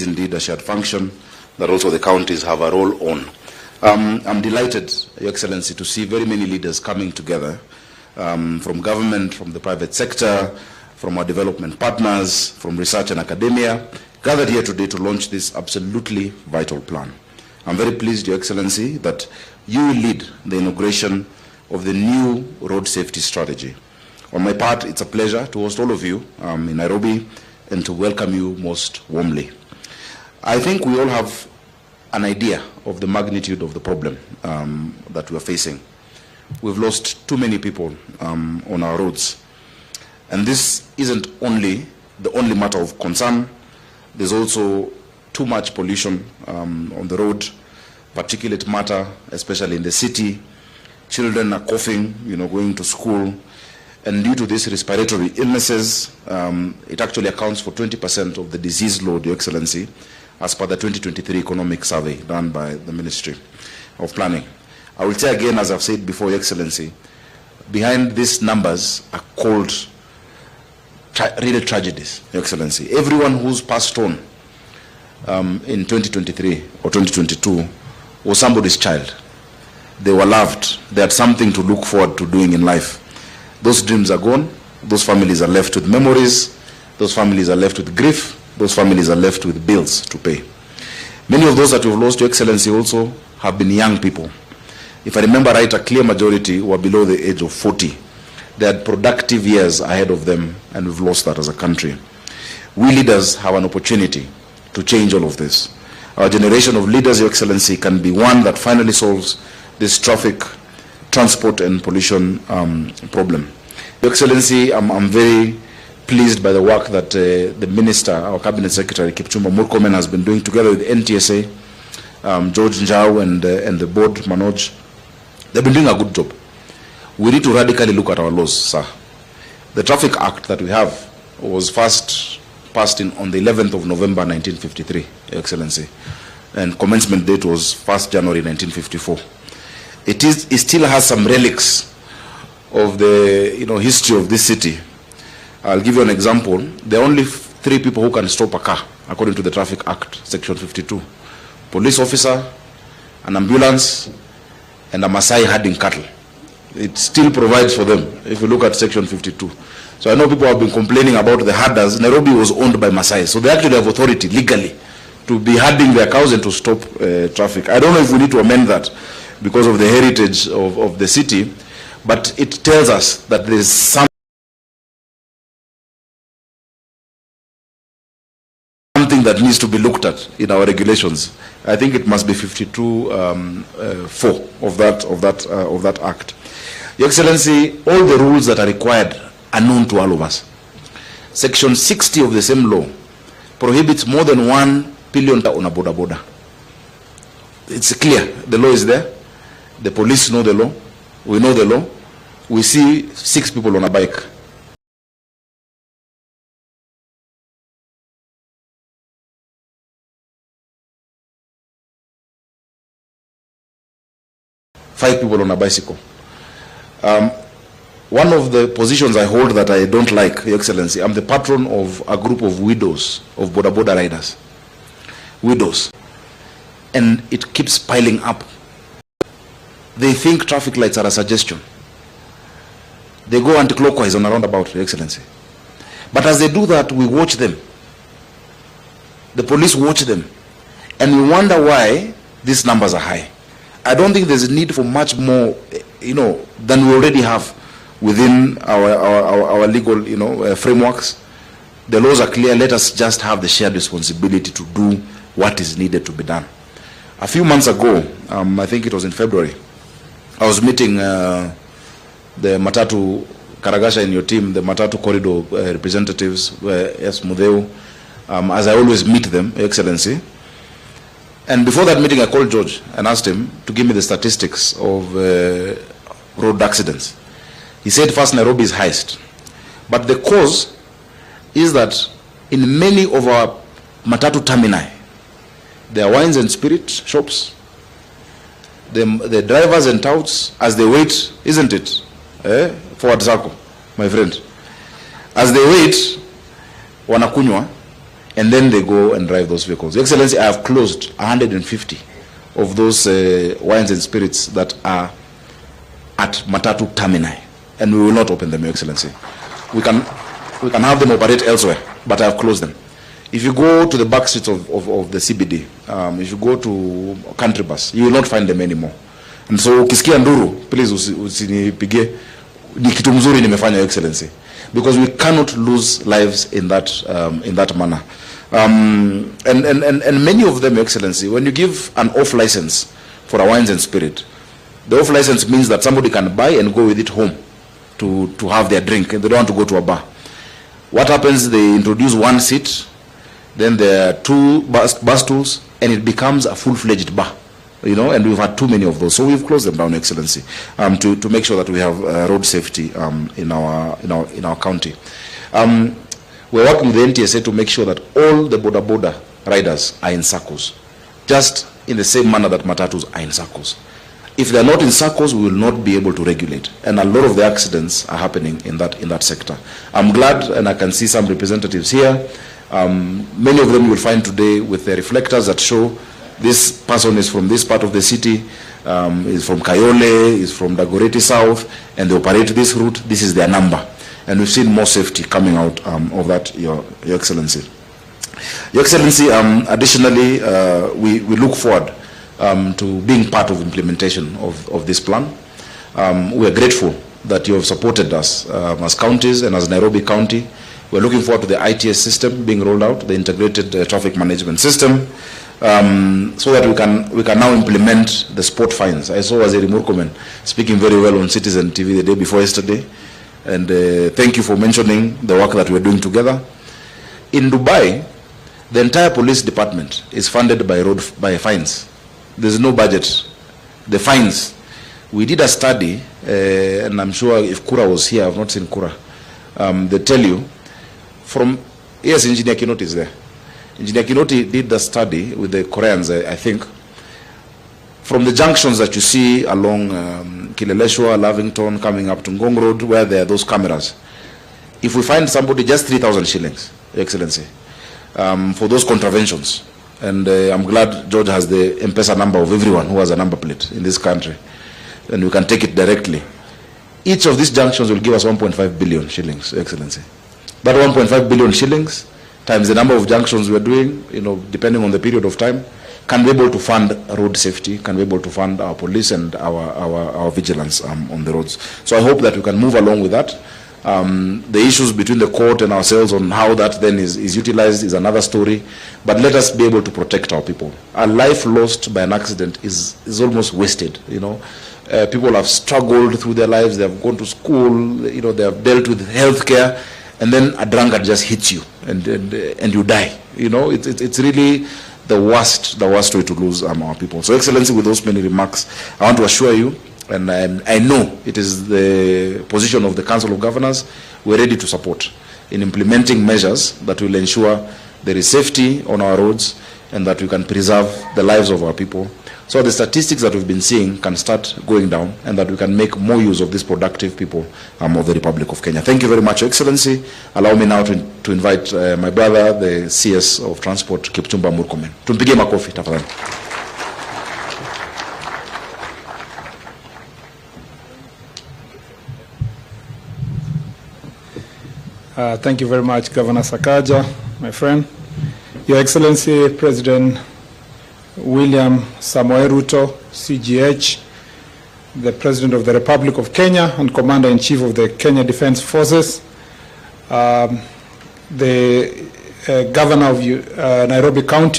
indeed a shared function that also the counties have a role on. I'm delighted, Your Excellency, to see very many leaders coming together from government, from the private sector, from our development partners, from research and academia, gathered here today to launch this absolutely vital plan. I'm very pleased, Your Excellency, that you will lead the inauguration of the new road safety strategy. On my part, it's a pleasure to host all of you in Nairobi and to welcome you most warmly. I think we all have an idea of the magnitude of the problem that we are facing. We've lost too many people on our roads. And this isn't the only matter of concern. There's also too much pollution on the road, particulate matter, especially in the city. Children are coughing, going to school. And due to these respiratory illnesses, it actually accounts for 20% of the disease load, Your Excellency, as per the 2023 economic survey done by the Ministry of Planning. I will say again, as I've said before, Your Excellency, behind these numbers are cold, real tragedies, Your Excellency. Everyone who's passed on in 2023 or 2022 was somebody's child. They were loved. They had something to look forward to doing in life. Those dreams are gone. Those families are left with memories. Those families are left with grief. Those families are left with bills to pay. Many of those that we've lost, Your Excellency, also have been young people. If I remember right, a clear majority were below the age of 40. They had productive years ahead of them, and we've lost that as a country. We leaders have an opportunity to change all of this. Our generation of leaders, Your Excellency, can be one that finally solves this traffic, transport, and pollution problem. Your Excellency, I'm very pleased by the work that the Minister, our Cabinet Secretary, Kipchumba Murkomen, has been doing together with NTSA, George Njau, and the board, Manoj. They've been doing a good job. We need to radically look at our laws, sir. The Traffic Act that we have was first passed on the 11th of November 1953, Your Excellency, and commencement date was 1st January 1954. It still has some relics of the history of this city. I'll give you an example. There are only 3 people who can stop a car, according to the Traffic Act, Section 52. Police officer, an ambulance, and a Maasai herding cattle. It still provides for them, if you look at Section 52. So I know people have been complaining about the herders. Nairobi was owned by Maasai, so they actually have authority legally to be herding their cows and to stop traffic. I don't know if we need to amend that because of the heritage of the city, but it tells us that there is something that needs to be looked at in our regulations. I think it must be 52(4) of that act. Your Excellency, all the rules that are required are known to all of us. Section 60 of the same law prohibits more than 1 billion on a border. It's clear. The law is there. The police know the law. We know the law. We see 6 people on a bike. Five people on a bicycle. One of the positions I hold that I don't like, Your Excellency, I'm the patron of a group of widows, of border riders. Widows. And it keeps piling up. They think traffic lights are a suggestion. They go anti-clockwise on a roundabout, Your Excellency. But as they do that, we watch them. The police watch them. And we wonder why these numbers are high. I don't think there's a need for much more, than we already have within our legal, frameworks. The laws are clear. Let us just have the shared responsibility to do what is needed to be done. A few months ago, I think it was in February, I was meeting the Matatu, Karagasha in your team, the Matatu corridor representatives, yes, Mudeu, as I always meet them, Your Excellency. And before that meeting, I called George and asked him to give me the statistics of road accidents. He said first Nairobi is highest. But the cause is that in many of our Matatu termini, there are wines and spirit shops. The drivers and touts, as they wait, isn't it? Forward circle, my friend. As they wait, wanakunywa, and then they go and drive those vehicles. Your Excellency, I have closed 150 of those wines and spirits that are at Matatu Termini, and we will not open them, Your Excellency. We can have them operate elsewhere, but I have closed them. If you go to the back streets of the CBD, if you go to Country Bus, you will not find them anymore. And so, ukisikia nduru, please usinipige, ni kitu mzuri nimefanya, Your Excellency, because we cannot lose lives in that manner. And many of them, Your Excellency, when you give an off license for a wines and spirit, the off license means that somebody can buy and go with it home to have their drink, and they don't want to go to a bar. What happens? They introduce one seat, then there are two bus stools, and it becomes a full-fledged bar. You know, and we've had too many of those, so we've closed them down, Excellency, to make sure that we have road safety in our county. We're working with the NTSA to make sure that all the border riders are in circles, just in the same manner that matatus are in circles. If they're not in circles, we will not be able to regulate, and a lot of the accidents are happening in that sector. I'm glad, and I can see some representatives here. Many of them you will find today with the reflectors that show this person is from this part of the city, is from Kayole, is from Dagoretti South, and they operate this route. This is their number. And we've seen more safety coming out of that, Your Excellency. Your Excellency, additionally, we look forward to being part of implementation of this plan. We are grateful that you have supported us as counties and as Nairobi County. We're looking forward to the ITS system being rolled out, the integrated traffic management system, so that we can now implement the sport fines. I saw Waziri Murkomen speaking very well on Citizen TV the day before yesterday, and thank you for mentioning the work that we're doing together. In Dubai, the entire police department is funded by fines. There's no budget. The fines. We did a study, and I'm sure if Kura was here, I've not seen Kura, they tell you, yes, Engineer Kinoti is there. Engineer Kinoti did the study with the Koreans, I think. From the junctions that you see along Kileleshwa, Lavington, coming up to Ngong Road, where there are those cameras, if we find somebody, just 3,000 shillings, Your Excellency, for those contraventions. And I'm glad George has the M-Pesa number of everyone who has a number plate in this country, and we can take it directly. Each of these junctions will give us 1.5 billion shillings, Your Excellency. That 1.5 billion shillings times the number of junctions we're doing, you know, depending on the period of time, can be able to fund road safety, can be able to fund our police and our vigilance on the roads. So I hope that we can move along with that. The issues between the court and ourselves on how that then is utilized is another story, but let us be able to protect our people. A life lost by an accident is almost wasted, you know. People have struggled through their lives, they have gone to school, you know, they have dealt with health care, and then a drunkard just hits you and you die. You know, it's really the worst way to lose our people. So, Excellency, with those many remarks, I want to assure you, and I know it is the position of the Council of Governors, we're ready to support in implementing measures that will ensure there is safety on our roads and that we can preserve the lives of our people, so the statistics that we've been seeing can start going down and that we can make more use of these productive people of the Republic of Kenya. Thank you very much, Your Excellency. Allow me now to invite my brother, the CS of Transport, Kipchumba Murkomen. Tumpigie makofi, tafadhali. Thank you very much, Governor Sakaja, my friend. Your Excellency, President William Samoei Ruto, CGH, the President of the Republic of Kenya and Commander-in-Chief of the Kenya Defense Forces, the Governor of Nairobi County,